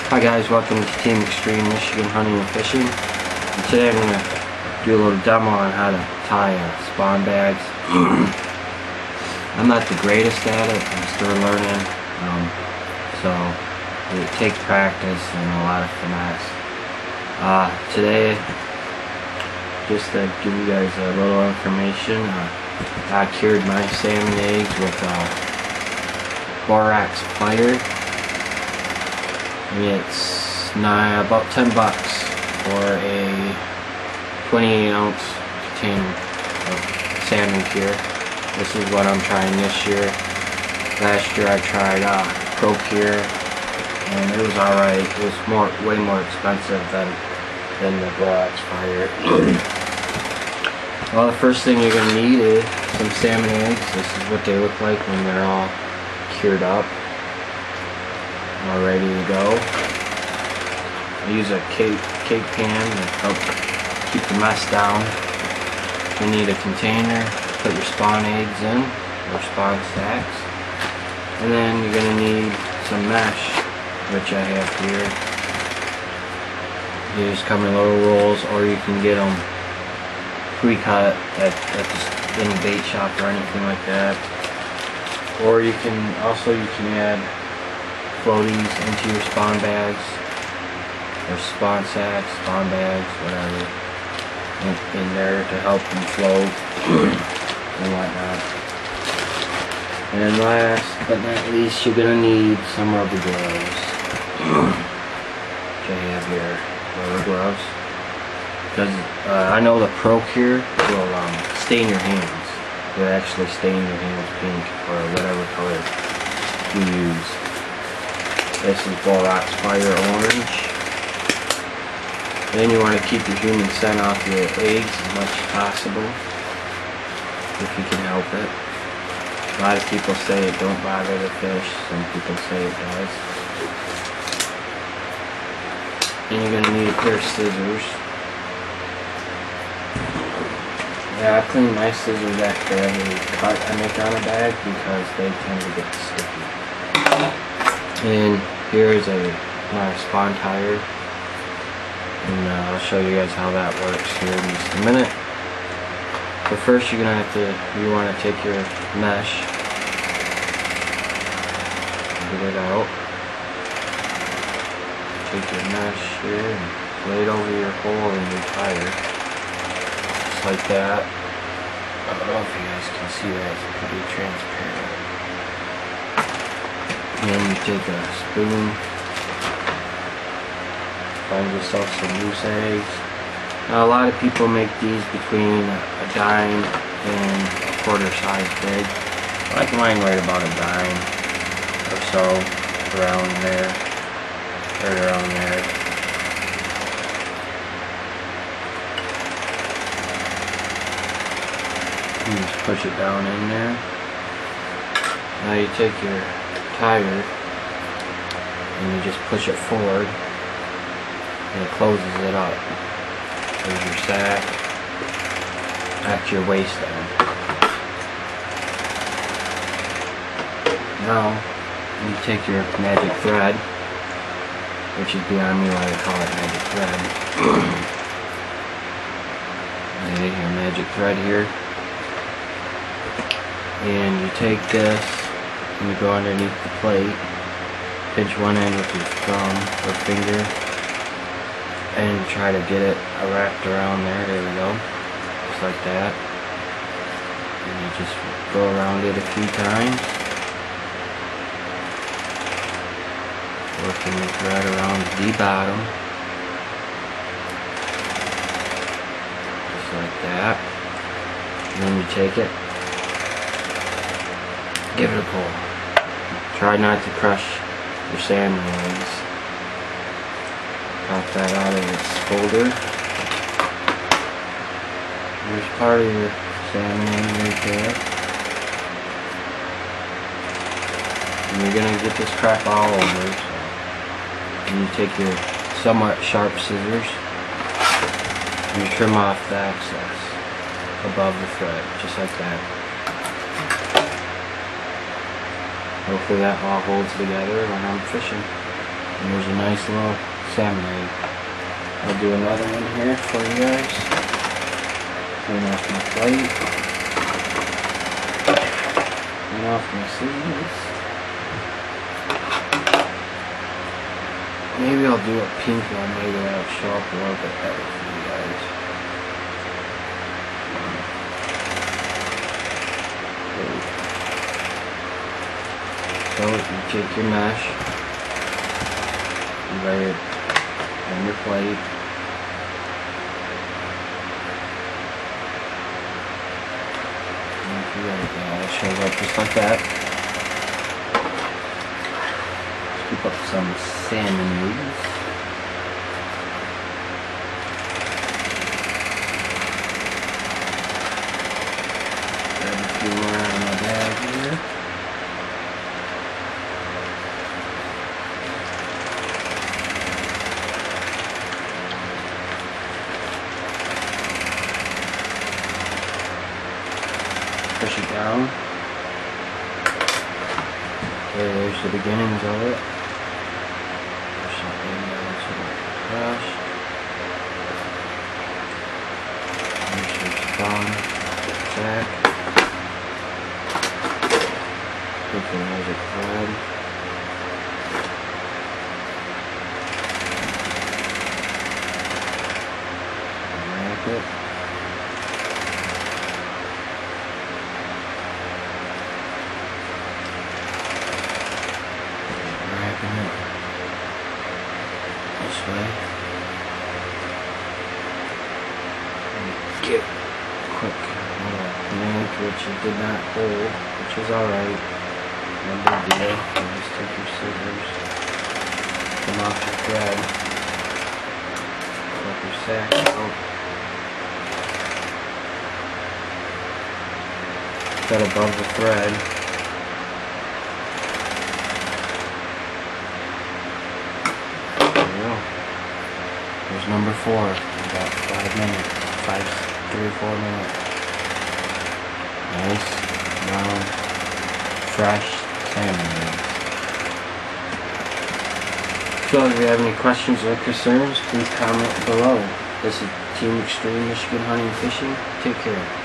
Hi guys, welcome to Team Extreme Michigan Hunting and Fishing. And today I'm going to do a little demo on how to tie spawn bags. I'm not the greatest at it, I'm still learning, so it takes practice and a lot of finesse. Today, just to give you guys a little information, I cured my salmon eggs with borax fire. And it's about 10 bucks for a 28 ounce container of salmon cure. This is what I'm trying this year. Last year I tried Pro Cure and it was alright. It was way more expensive than the borax fire. Well, the first thing you're going to need is some salmon eggs. This is what they look like when they're all cured up. All ready to go. I use a cake pan to help keep the mess down. You need a container to put your spawn eggs in, or spawn sacks. And then you're going to need some mesh, which I have here. These come in little rolls, or you can get them pre-cut at any bait shop or anything like that. Or you can add floaties into your spawn bags, or spawn sacks, spawn bags, whatever, in there to help them float and whatnot. And last but not least, you're going to need some rubber gloves, which I have here, rubber gloves, because I know the Pro Cure will stain your hands. It will actually stain your hands pink or whatever color you use. This is borax fire orange. Then you want to keep the human scent off your eggs as much as possible, if you can help it. A lot of people say it don't bother the fish. Some people say it does. And you're going to need a pair of scissors. Yeah, I clean my scissors after every cut I make on a bag because they tend to get sticky. And here is my spawn tire, and I'll show you guys how that works here in just a minute. But first you want to take your mesh, get it out, take your mesh here and lay it over your hole in your tire, just like that. I don't know if you guys can see that, it's pretty transparent. And then you take a spoon, find yourself some loose eggs. Now, a lot of people make these between a dime and a quarter size big. I like mine right about a dime or so, around there, right around there. You just push it down in there. Now you take your tire and you just push it forward and it closes it up. There's your sack at your waist end. Now you take your magic thread, which is beyond me why they call it magic thread. You take your magic thread here and you take this and you go underneath the plate, pinch one end with your thumb or finger, and try to get it wrapped around there. There we go, just like that. And you just go around it a few times, working the thread around the bottom, just like that. And then you take it, give it a pull. Try not to crush your salmon eggs. Pop that out of its holder. Here's part of your salmon egg right there. And you're going to get this crap all over. So. And you take your somewhat sharp scissors and you trim off the excess above the thread, just like that. Hopefully that all holds together when I'm fishing. And there's a nice little salmon egg. I'll do another one here for you guys. Clean off my plate. Clean off my seeds. Maybe I'll do a pink one, maybe that'll show up a little bit better for you guys. So you take your mesh, you lay it on your plate. It shows up just like that. Scoop up some salmon leaves. Grab a few more out of my bag here. Push it down. Okay, there's the beginnings of it. Push it down to the crush. Make sure it's gone. Back. Put the magic thread. Wrap it. This way. And get a quick little link which it did not hold, which is alright. No big deal. You just take your scissors, come off your thread, pull up your sack out. Cut above the thread. There's number 4, about 5 minutes, 3 or 4 minutes. Nice, round, fresh salmon eggs. So if you have any questions or concerns, please comment below. This is Team Extreme Michigan Hunting and Fishing. Take care.